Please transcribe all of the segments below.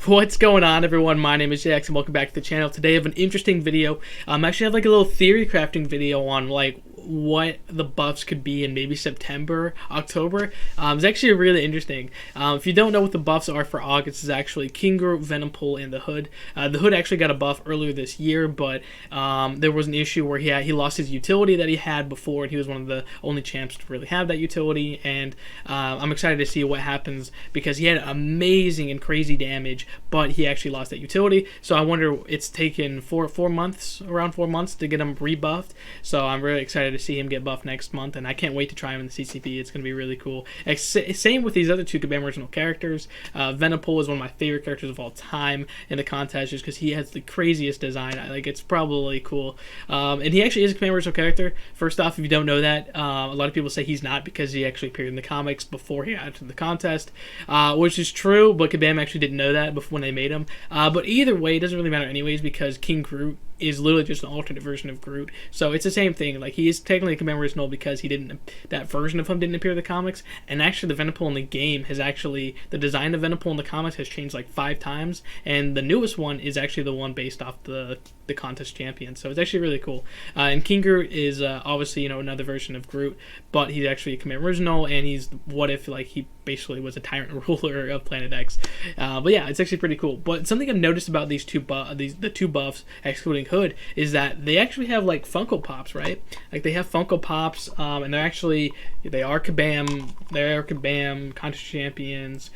What's going on, everyone? My name is Jax and welcome back to the channel. Today I have an interesting video. Actually have like a little theory crafting video on like what the buffs could be in maybe September, October. It's actually really interesting. If you don't know what the buffs are for August, is actually King Groot, Venompool, and the Hood. The Hood actually got a buff earlier this year, but there was an issue where he lost his utility that he had before, and he was one of the only champs to really have that utility. And I'm excited to see what happens because he had amazing and crazy damage, but he actually lost that utility. So I wonder, it's taken around 4 months to get him rebuffed. So I'm really excited to see him get buffed next month, and I can't wait to try him in the CCP. It's going to be really cool. Same with these other two Kabam original characters. Venompool is one of my favorite characters of all time in the contest just because he has the craziest design. It's probably cool. And he actually is a Kabam original character. First off, if you don't know that, a lot of people say he's not because he actually appeared in the comics before he got to the contest, which is true, but Kabam actually didn't know that before when they made him. But either way, it doesn't really matter anyways because King Groot is literally just an alternate version of Groot. So it's the same thing. Like, he is technically a Kabam original because that version of him didn't appear in the comics. And actually the Venompool in the game has actually, the design of Venompool in the comics has changed like 5 times. And the newest one is actually the one based off the contest champion. So it's actually really cool. And King Groot is obviously, another version of Groot, but he's actually a Kabam original, and he's what if like he basically was a tyrant ruler of Planet X. But yeah, it's actually pretty cool. But something I've noticed about these two buffs, excluding Hood, is that they actually have like Funko Pops, right? Like, they have Funko Pops, and they are Kabam contest champions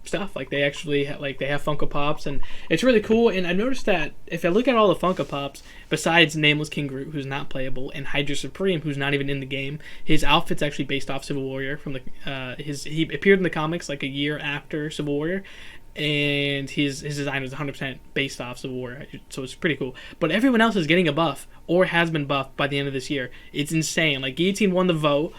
stuff. Like, they actually have Funko Pops, and it's really cool. And I noticed that if I look at all the Funko Pops, besides Nameless King Groot, who's not playable, and Hydra Supreme, who's not even in the game, his outfit's actually based off Civil Warrior from he appeared in the comics like a year after Civil Warrior, and his design was 100% based off Civil War, so it's pretty cool. But everyone else is getting a buff, or has been buffed by the end of this year. It's insane. Like, Guillotine won the vote,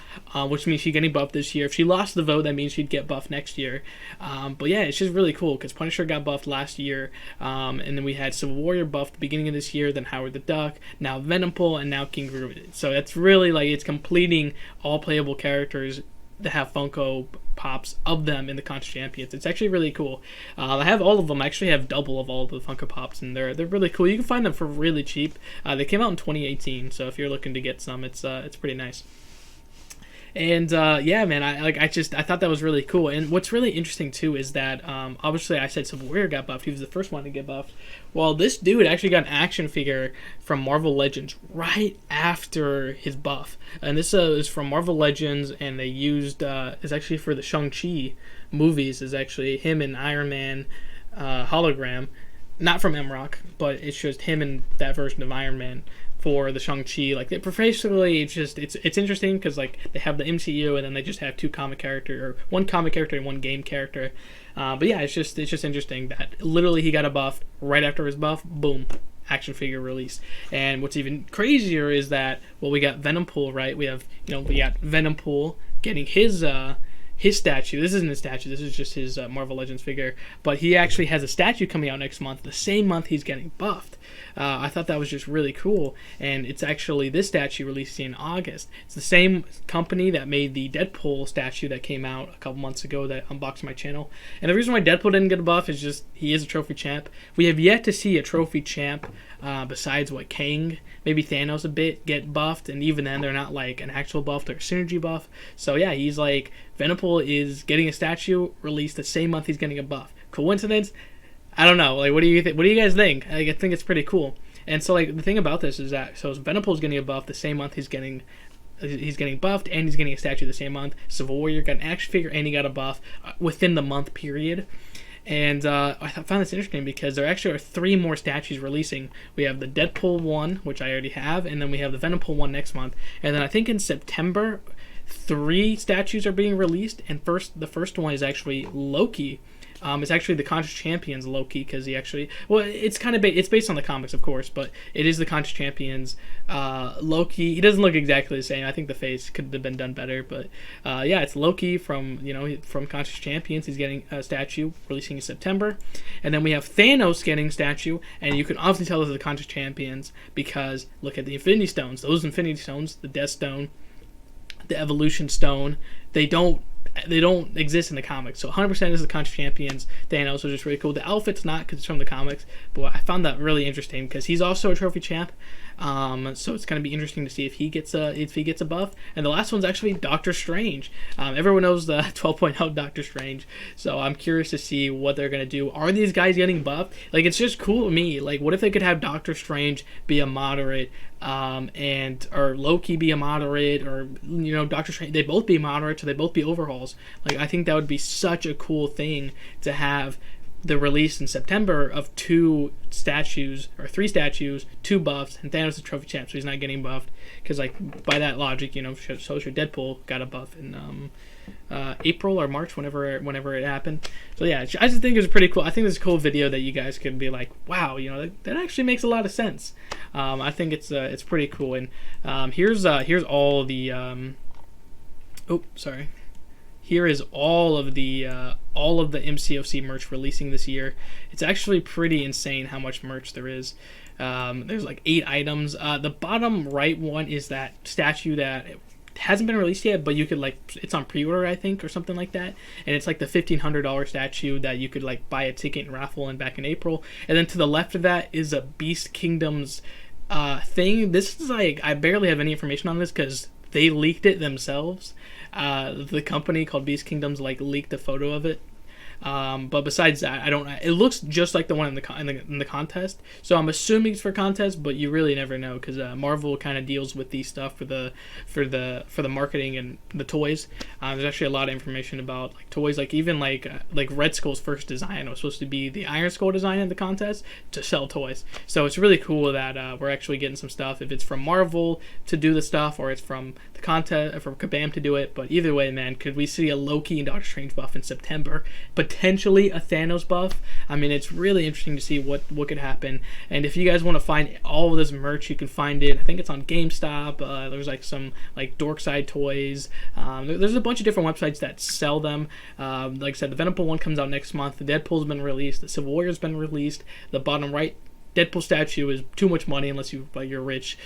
which means she's getting buffed this year. If she lost the vote, that means she'd get buffed next year. But yeah, it's just really cool, because Punisher got buffed last year, and then we had Civil Warrior buffed at the beginning of this year, then Howard the Duck, now Venompool, and now King Groot. So that's really, like, it's completing all playable characters that have Funko Pops of them in the contest champions. It's actually really cool. I have all of them. I actually have double of all the Funko Pops, and they're really cool. You can find them for really cheap. They came out in 2018, so if you're looking to get some, it's pretty nice. And yeah, man, I thought that was really cool. And what's really interesting too is that obviously I said Civil Warrior got buffed. He was the first one to get buffed. Well, this dude actually got an action figure from Marvel Legends right after his buff. And this is from Marvel Legends, and they used it's actually for the Shang-Chi movies. Is actually him and Iron Man hologram, not from MCOC, but it's just him and that version of Iron Man for the Shang-Chi. Like, professionally, it's interesting because like they have the MCU, and then they just have one comic character and one game character. But yeah, it's just interesting that literally he got a buff right after his buff. Boom, action figure release. And what's even crazier is that, well, we got Venompool, right? We got Venompool getting his statue. This isn't his statue, this is just his Marvel Legends figure, but he actually has a statue coming out next month, the same month he's getting buffed. I thought that was just really cool, and it's actually this statue releasing in August. It's the same company that made the Deadpool statue that came out a couple months ago that unboxed my channel. And the reason why Deadpool didn't get a buff is just he is a trophy champ. We have yet to see a trophy champ besides Kang, maybe Thanos a bit, get buffed, and even then they're not like an actual buff, they're a synergy buff. So yeah, he's like, Venompool is getting a statue released the same month he's getting a buff. Coincidence? I don't know. Like, what do you think? What do you guys think? I think it's pretty cool. And so, like, the thing about this is that Venompool is getting a buff the same month he's getting buffed, and he's getting a statue the same month. Civil Warrior got an action figure, and he got a buff within the month period. And I found this interesting because there actually are 3 more statues releasing. We have the Deadpool one, which I already have, and then we have the Venompool one next month. And then I think in September, 3 statues are being released, and the first one is actually Loki. It's actually the contest champions Loki, because he actually, well, it's kind of it's based on the comics, of course, but it is the contest champions Loki. He doesn't look exactly the same. I think the face could have been done better, but yeah, it's Loki from contest champions. He's getting a statue releasing in September, and then we have Thanos getting statue, and you can obviously tell this is the contest champions because look at the Infinity Stones. Those Infinity Stones, the Death Stone, the Evolution Stone, they don't they don't exist in the comics. So 100% is the Contest of Champions Thanos, which is really cool. The outfit's not because it's from the comics, but I found that really interesting because he's also a trophy champ. So it's going to be interesting to see if he gets a buff. And the last one's actually Doctor Strange. Everyone knows the 12.0 Doctor Strange, so I'm curious to see what they're going to do. Are these guys getting buffed? Like, it's just cool to me. Like, what if they could have Doctor Strange be a moderate, or Loki be a moderate, or Doctor Strange, they both be moderates, or they both be overhauls. Like, I think that would be such a cool thing to have the release in September of 2 statues, or 3 statues, 2 buffs, and Thanos is a trophy champ, so he's not getting buffed. Because, like, by that logic, so should Deadpool got a buff in April or March, whenever it happened. So yeah, I just think it's pretty cool. I think this is a cool video that you guys can be like, wow, that actually makes a lot of sense. I think it's pretty cool. And here's all the Here is all of the MCOC merch releasing this year. It's actually pretty insane how much merch there is. There's like 8 items. The bottom right one is that statue that hasn't been released yet, but you could it's on pre-order, I think, or something like that. And it's like the $1,500 statue that you could buy a ticket and raffle in back in April. And then to the left of that is a Beast Kingdoms thing. This is I barely have any information on this because they leaked it themselves. The company called Beast Kingdoms leaked a photo of it. But besides that, it looks just like the one in the contest. So I'm assuming it's for contest, but you really never know because Marvel kind of deals with these stuff for the marketing and the toys. There's actually a lot of information about toys, even Red Skull's first design was supposed to be the Iron Skull design in the contest to sell toys. So it's really cool that we're actually getting some stuff. If it's from Marvel to do the stuff, or it's from the contest, from Kabam to do it. But either way, man, could we see a Loki and Doctor Strange buff in September? Potentially a Thanos buff. I mean, it's really interesting to see what could happen. And if you guys want to find all of this merch, you can find it. I think it's on GameStop. There's some Dorkside Toys. There's a bunch of different websites that sell them. Like I said, the Venompool one comes out next month. The Deadpool's been released. The Civil Warrior's been released. The bottom right Deadpool statue is too much money unless you're rich.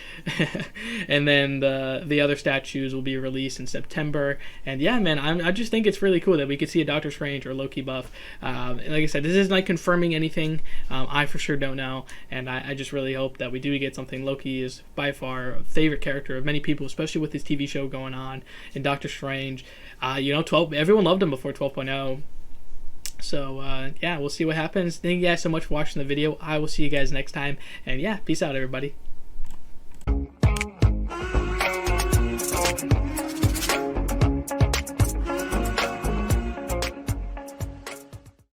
And then the other statues will be released in September. And yeah, man, I just think it's really cool that we could see a Doctor Strange or Loki buff. And like I said, this isn't confirming anything. I for sure don't know, and I just really hope that we do get something. Loki is by far a favorite character of many people, especially with this TV show going on. And Doctor Strange, 12. Everyone loved him before 12.0. So, yeah, we'll see what happens. Thank you guys so much for watching the video. I will see you guys next time. And, yeah, peace out, everybody.